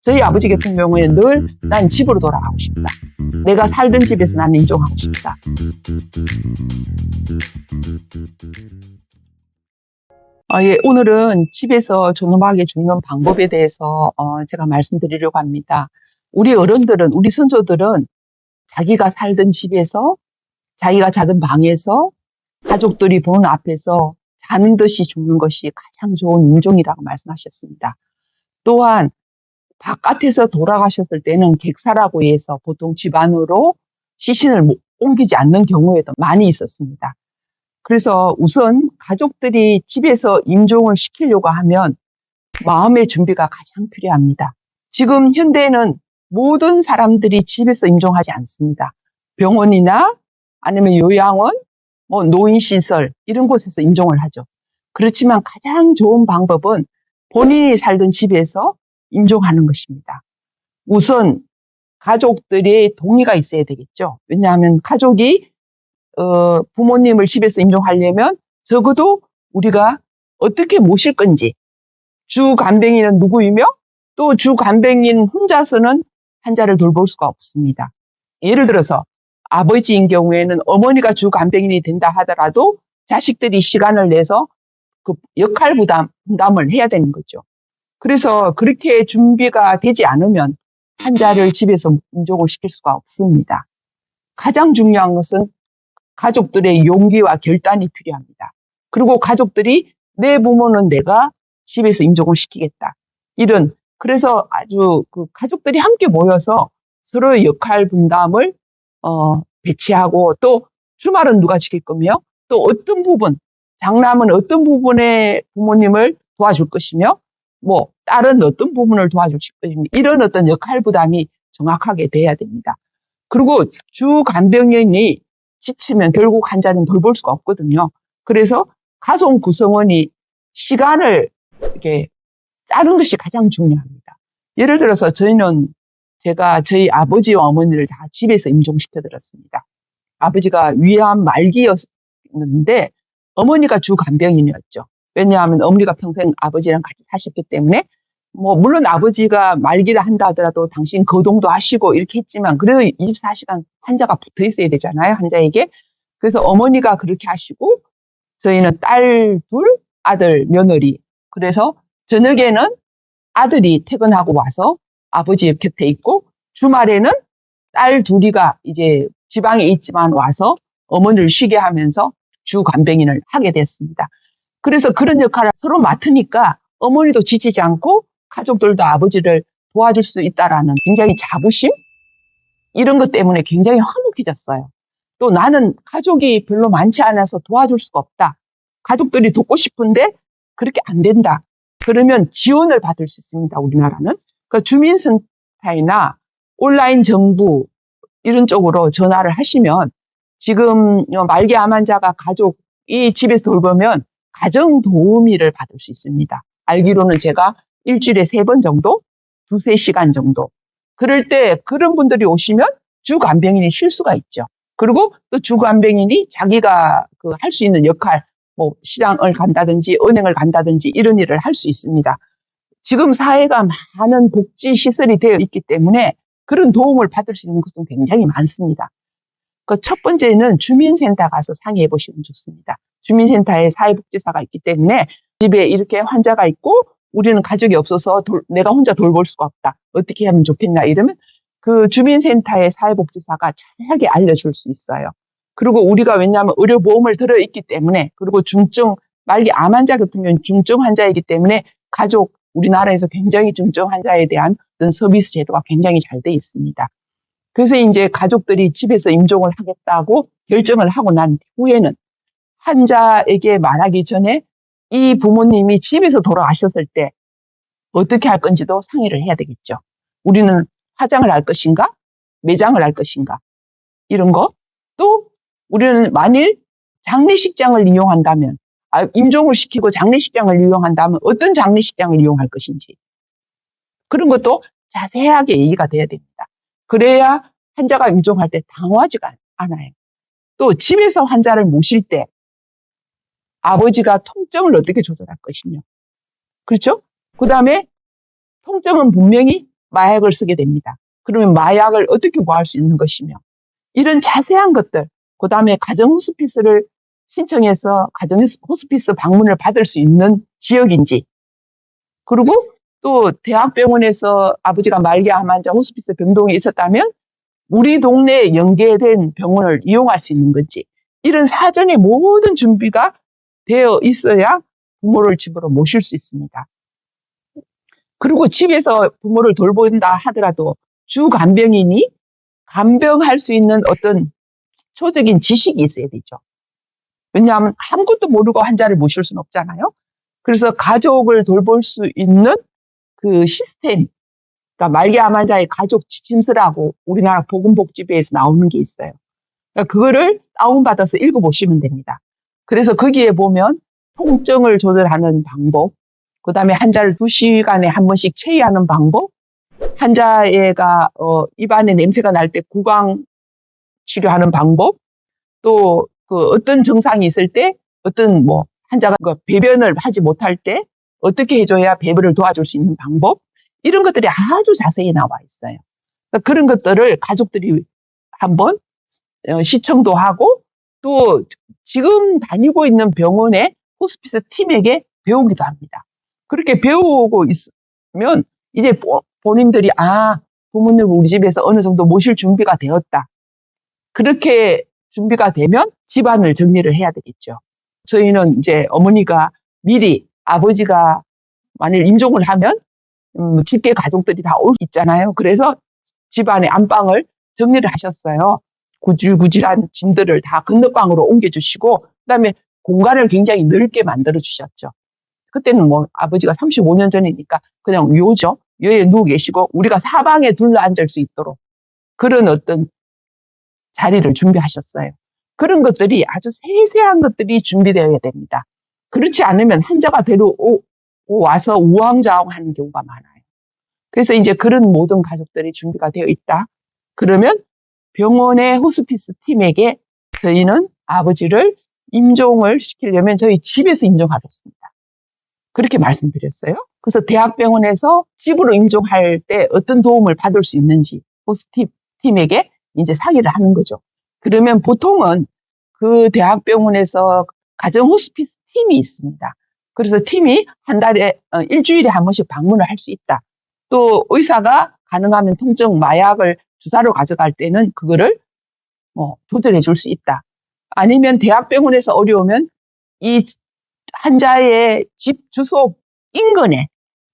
저희 아버지 같은 경우에 늘 난 집으로 돌아가고 싶다. 내가 살던 집에서 나는 임종하고 싶다. 예, 오늘은 집에서 존엄하게 죽는 방법에 대해서 제가 말씀드리려고 합니다. 우리 어른들은, 우리 선조들은 자기가 살던 집에서, 자기가 자던 방에서, 가족들이 보는 앞에서 자는 듯이 죽는 것이 가장 좋은 임종이라고 말씀하셨습니다. 또한 바깥에서 돌아가셨을 때는 객사라고 해서 보통 집 안으로 시신을 옮기지 않는 경우에도 많이 있었습니다. 그래서 우선 가족들이 집에서 임종을 시키려고 하면 마음의 준비가 가장 필요합니다. 지금 현대에는 모든 사람들이 집에서 임종하지 않습니다. 병원이나 아니면 요양원, 노인시설 이런 곳에서 임종을 하죠. 그렇지만 가장 좋은 방법은 본인이 살던 집에서 임종하는 것입니다. 우선 가족들의 동의가 있어야 되겠죠. 왜냐하면 가족이 부모님을 집에서 임종하려면 적어도 우리가 어떻게 모실 건지, 주 간병인은 누구이며 또 주 간병인 혼자서는 환자를 돌볼 수가 없습니다. 예를 들어서 아버지인 경우에는 어머니가 주 간병인이 된다 하더라도 자식들이 시간을 내서 그 역할 분담을 해야 되는 거죠. 그래서 그렇게 준비가 되지 않으면 환자를 집에서 임종을 시킬 수가 없습니다. 가장 중요한 것은 가족들의 용기와 결단이 필요합니다. 그리고 가족들이 내 부모는 내가 집에서 임종을 시키겠다. 그래서 아주 가족들이 함께 모여서 서로의 역할 분담을 배치하고 또 주말은 누가 지킬 거며 또 어떤 부분, 장남은 어떤 부분에 부모님을 도와줄 것이며 딸은 어떤 부분을 도와줄 것이며 이런 어떤 역할 부담이 정확하게 돼야 됩니다. 그리고 주 간병인이 지치면 결국 환자는 돌볼 수가 없거든요. 그래서 가족 구성원이 시간을 이렇게 짜는 것이 가장 중요합니다. 예를 들어서 제가 저희 아버지와 어머니를 다 집에서 임종시켜드렸습니다. 아버지가 위암 말기였는데 어머니가 주 간병인이었죠. 왜냐하면 어머니가 평생 아버지랑 같이 사셨기 때문에 물론 아버지가 말기를 한다 하더라도 당신 거동도 하시고 이렇게 했지만 그래도 24시간 환자가 붙어 있어야 되잖아요, 환자에게. 그래서 어머니가 그렇게 하시고 저희는 딸 둘, 아들 며느리. 그래서 저녁에는 아들이 퇴근하고 와서 아버지 곁에 있고 주말에는 딸 둘이가 이제 지방에 있지만 와서 어머니를 쉬게 하면서 주 간병인을 하게 됐습니다. 그래서 그런 역할을 서로 맡으니까 어머니도 지치지 않고 가족들도 아버지를 도와줄 수 있다라는 굉장히 자부심? 이런 것 때문에 굉장히 화목해졌어요. 또 나는 가족이 별로 많지 않아서 도와줄 수가 없다. 가족들이 돕고 싶은데 그렇게 안 된다. 그러면 지원을 받을 수 있습니다, 우리나라는. 그러니까 주민센터나 온라인 정부 이런 쪽으로 전화를 하시면 지금 말기 암 환자가 가족이 집에서 돌보면 가정 도우미를 받을 수 있습니다. 알기로는 제가 일주일에 3번 정도, 2-3시간 정도. 그럴 때 그런 분들이 오시면 주 간병인이 쉴 수가 있죠. 그리고 또 주 간병인이 자기가 할 수 있는 역할, 시장을 간다든지 은행을 간다든지 이런 일을 할 수 있습니다. 지금 사회가 많은 복지 시설이 되어 있기 때문에 그런 도움을 받을 수 있는 것은 굉장히 많습니다. 첫 번째는 주민센터 가서 상의해 보시면 좋습니다. 주민센터에 사회복지사가 있기 때문에 집에 이렇게 환자가 있고 우리는 가족이 없어서 내가 혼자 돌볼 수가 없다. 어떻게 하면 좋겠나 이러면 그 주민센터의 사회복지사가 자세하게 알려줄 수 있어요. 그리고 우리가 왜냐하면 의료보험을 들어있기 때문에 그리고 말기 암 환자 같은 경우는 중증 환자이기 때문에 우리나라에서 굉장히 중증 환자에 대한 서비스 제도가 굉장히 잘 돼 있습니다. 그래서 이제 가족들이 집에서 임종을 하겠다고 결정을 하고 난 후에는 환자에게 말하기 전에 이 부모님이 집에서 돌아가셨을 때 어떻게 할 건지도 상의를 해야 되겠죠. 우리는 화장을 할 것인가? 매장을 할 것인가? 이런 거. 또 우리는 만일 장례식장을 이용한다면 임종을 시키고 장례식장을 이용한다면 어떤 장례식장을 이용할 것인지 그런 것도 자세하게 얘기가 돼야 됩니다. 그래야 환자가 임종할 때 당황하지가 않아요. 또 집에서 환자를 모실 때 아버지가 통증을 어떻게 조절할 것이며 그렇죠? 그 다음에 통증은 분명히 마약을 쓰게 됩니다. 그러면 마약을 어떻게 구할 수 있는 것이며 이런 자세한 것들, 그다음에 가정 호스피스를 신청해서 가정 호스피스 방문을 받을 수 있는 지역인지, 그리고 또 대학병원에서 아버지가 말기암 환자 호스피스 병동에 있었다면 우리 동네에 연계된 병원을 이용할 수 있는 건지, 이런 사전에 모든 준비가 되어 있어야 부모를 집으로 모실 수 있습니다. 그리고 집에서 부모를 돌본다 하더라도 주 간병인이 간병할 수 있는 어떤 기초적인 지식이 있어야 되죠. 왜냐하면 아무것도 모르고 환자를 모실 수는 없잖아요. 그래서 가족을 돌볼 수 있는 그 시스템, 그러니까 말기암 환자의 가족 지침서라고 우리나라 보건복지부에서 나오는 게 있어요. 그러니까 그거를 다운받아서 읽어보시면 됩니다. 그래서 거기에 보면 통증을 조절하는 방법, 그 다음에 환자를 2시간에 한 번씩 체위하는 방법, 환자가 입안에 냄새가 날 때 구강 치료하는 방법, 또 그 어떤 증상이 있을 때 어떤 환자가 배변을 하지 못할 때 어떻게 해줘야 배변을 도와줄 수 있는 방법, 이런 것들이 아주 자세히 나와 있어요. 그러니까 그런 것들을 가족들이 한번 시청도 하고 또 지금 다니고 있는 병원의 호스피스 팀에게 배우기도 합니다. 그렇게 배우고 있으면 이제 본인들이 부모님을 우리 집에서 어느 정도 모실 준비가 되었다. 그렇게 준비가 되면 집안을 정리를 해야 되겠죠. 저희는 이제 어머니가 미리 아버지가 만일 임종을 하면 직계 가족들이 다 올 수 있잖아요. 그래서 집안의 안방을 정리를 하셨어요. 구질구질한 짐들을 다 건너방으로 옮겨주시고 그다음에 공간을 굉장히 넓게 만들어 주셨죠. 그때는 아버지가 35년 전이니까 그냥 요죠. 요에 누워 계시고 우리가 사방에 둘러앉을 수 있도록 그런 어떤 자리를 준비하셨어요. 그런 것들이 아주 세세한 것들이 준비되어야 됩니다. 그렇지 않으면 환자가 와서 우왕좌왕하는 경우가 많아요. 그래서 이제 그런 모든 가족들이 준비가 되어 있다. 그러면 병원의 호스피스 팀에게 저희는 아버지를 임종을 시키려면 저희 집에서 임종하겠습니다. 그렇게 말씀드렸어요. 그래서 대학병원에서 집으로 임종할 때 어떤 도움을 받을 수 있는지 호스피스 팀에게 이제 상의를 하는 거죠. 그러면 보통은 그 대학병원에서 가정 호스피스 팀이 있습니다. 그래서 팀이 한 달에 일주일에 한 번씩 방문을 할 수 있다. 또 의사가 가능하면 통증 마약을 주사로 가져갈 때는 그거를 조절해 줄 수 있다. 아니면 대학병원에서 어려우면 이 환자의 집 주소 인근에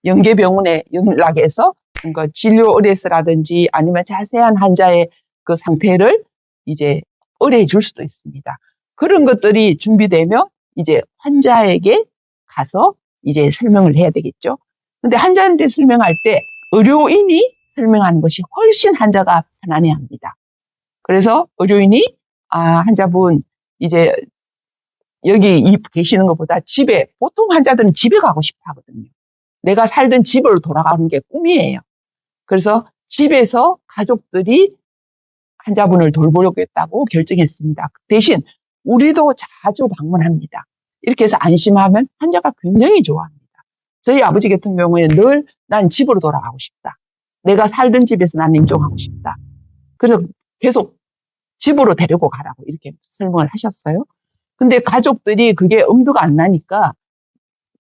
연계병원에 연락해서 그러니까 진료 의뢰서라든지 아니면 자세한 환자의 그 상태를 이제 의뢰해 줄 수도 있습니다. 그런 것들이 준비되면 이제 환자에게 가서 이제 설명을 해야 되겠죠. 근데 환자한테 설명할 때 의료인이 설명하는 것이 훨씬 환자가 편안해 합니다. 그래서 의료인이 환자분 이제 여기 계시는 것보다 집에, 보통 환자들은 집에 가고 싶어 하거든요. 내가 살던 집으로 돌아가는 게 꿈이에요. 그래서 집에서 가족들이 환자분을 돌보려고 결정했습니다. 대신 우리도 자주 방문합니다. 이렇게 해서 안심하면 환자가 굉장히 좋아합니다. 저희 아버지 같은 경우에 늘 난 집으로 돌아가고 싶다. 내가 살던 집에서 난 임종하고 싶다. 그래서 계속 집으로 데리고 가라고 이렇게 설명을 하셨어요. 근데 가족들이 그게 엄두가 안 나니까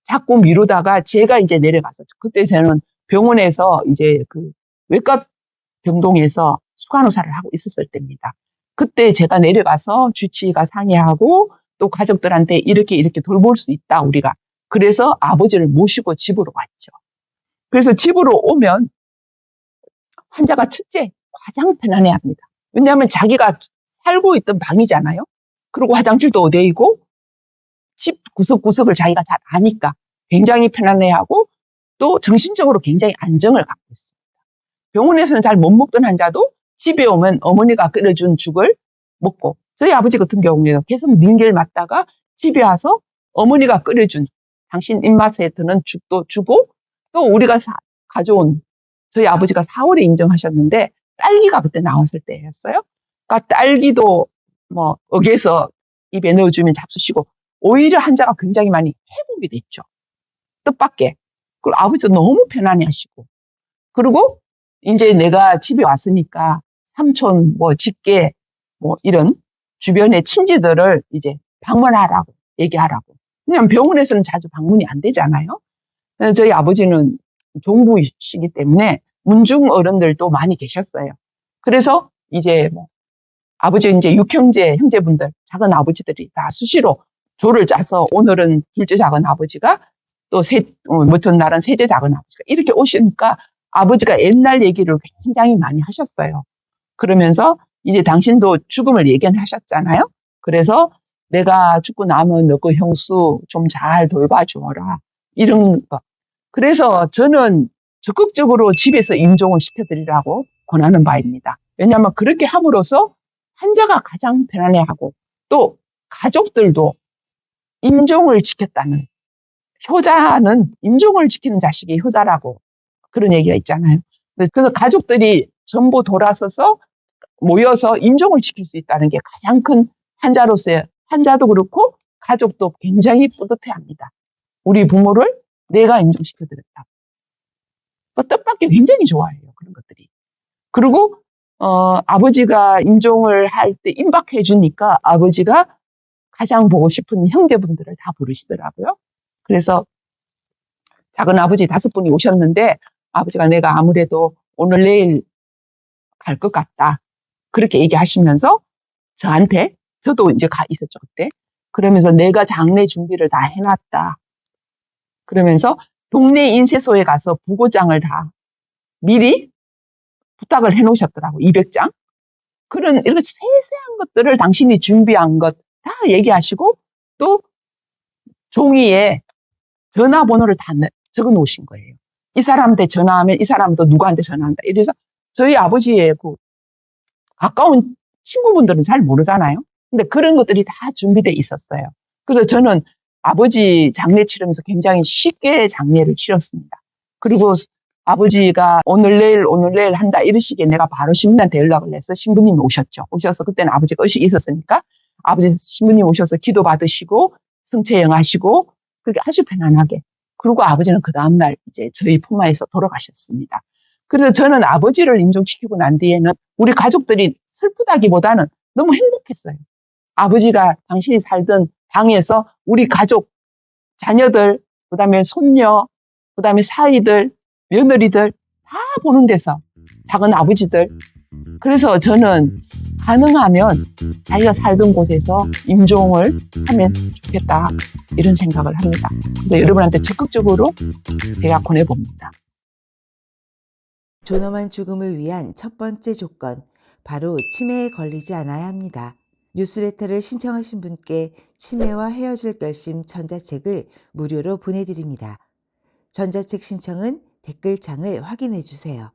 자꾸 미루다가 제가 이제 내려가서 그때 저는 병원에서 이제 그 외과 병동에서 수간호사를 하고 있었을 때입니다. 그때 제가 내려가서 주치의가 상의하고 또 가족들한테 이렇게 돌볼 수 있다 우리가. 그래서 아버지를 모시고 집으로 왔죠. 그래서 집으로 오면 환자가 첫째 가장 편안해합니다. 왜냐하면 자기가 살고 있던 방이잖아요. 그리고 화장실도 어디이고 집 구석구석을 자기가 잘 아니까 굉장히 편안해하고 또 정신적으로 굉장히 안정을 갖고 있습니다. 병원에서는 잘 못 먹던 환자도 집에 오면 어머니가 끓여준 죽을 먹고, 저희 아버지 같은 경우에는 계속 링겔 맞다가 집에 와서 어머니가 끓여준 당신 입맛에 드는 죽도 주고, 또 우리가 가져온, 저희 아버지가 4월에 임종하셨는데 딸기가 그때 나왔을 때였어요. 그러니까 딸기도 어게서 입에 넣어주면 잡수시고, 오히려 환자가 굉장히 많이 회복이 됐죠. 뜻밖의. 그리고 아버지도 너무 편안해 하시고, 그리고 이제 내가 집에 왔으니까 삼촌, 뭐, 직계, 뭐, 이런 주변의 친지들을 이제 방문하라고, 얘기하라고. 왜냐면 병원에서는 자주 방문이 안 되잖아요. 저희 아버지는 종부시기 때문에 문중 어른들도 많이 계셨어요. 그래서 이제 뭐, 아버지 이제 육형제, 형제분들, 작은 아버지들이 다 수시로 조를 짜서 오늘은 둘째 작은 아버지가 또 뭐 전날은 셋째 작은 아버지가 이렇게 오시니까 아버지가 옛날 얘기를 굉장히 많이 하셨어요. 그러면서 이제 당신도 죽음을 예견하셨잖아요. 그래서 내가 죽고 나면 너 그 형수 좀 잘 돌봐주어라. 이런 거. 그래서 저는 적극적으로 집에서 임종을 시켜드리라고 권하는 바입니다. 왜냐하면 그렇게 함으로써 환자가 가장 편안해하고 또 가족들도 임종을 지켰다는, 효자는 임종을 지키는 자식이 효자라고 그런 얘기가 있잖아요. 그래서 가족들이 전부 돌아서서 모여서 임종을 지킬 수 있다는 게 가장 큰 환자로서의, 환자도 그렇고 가족도 굉장히 뿌듯해합니다. 우리 부모를 내가 임종시켜드렸다. 뜻밖의 굉장히 좋아해요. 그런 것들이. 그리고 아버지가 임종을 할 때 임박해 주니까 아버지가 가장 보고 싶은 형제분들을 다 부르시더라고요. 그래서 작은 아버지 5분이 오셨는데 아버지가 내가 아무래도 오늘 내일 갈 것 같다. 그렇게 얘기하시면서 저한테, 저도 이제 가 있었죠, 그때. 그러면서 내가 장례 준비를 다 해놨다. 그러면서 동네 인쇄소에 가서 부고장을 다 미리 부탁을 해놓으셨더라고, 200장. 그런 이렇게 세세한 것들을 당신이 준비한 것 다 얘기하시고 또 종이에 전화번호를 다 적어 놓으신 거예요. 이 사람한테 전화하면 이 사람도 누구한테 전화한다. 이래서 저희 아버지의 그 가까운 친구분들은 잘 모르잖아요. 근데 그런 것들이 다 준비돼 있었어요. 그래서 저는 아버지 장례 치르면서 굉장히 쉽게 장례를 치렀습니다. 그리고 아버지가 오늘 내일 한다 이러시기에 내가 바로 신부님한테 연락을 해서 신부님이 오셨죠. 오셔서 그때는 아버지가 의식이 있었으니까 아버지 신부님 오셔서 기도 받으시고 성체영 하시고 그렇게 아주 편안하게. 그리고 아버지는 그 다음날 이제 저희 품안에서 돌아가셨습니다. 그래서 저는 아버지를 임종시키고 난 뒤에는 우리 가족들이 슬프다기보다는 너무 행복했어요. 아버지가 당신이 살던 방에서 우리 가족, 자녀들, 그다음에 손녀, 그다음에 사위들, 며느리들 다 보는 데서 작은 아버지들. 그래서 저는 가능하면 자기가 살던 곳에서 임종을 하면 좋겠다 이런 생각을 합니다. 그래서 여러분한테 적극적으로 제가 권해봅니다. 존엄한 죽음을 위한 첫 번째 조건, 바로 치매에 걸리지 않아야 합니다. 뉴스레터를 신청하신 분께 치매와 헤어질 결심 전자책을 무료로 보내드립니다. 전자책 신청은 댓글창을 확인해 주세요.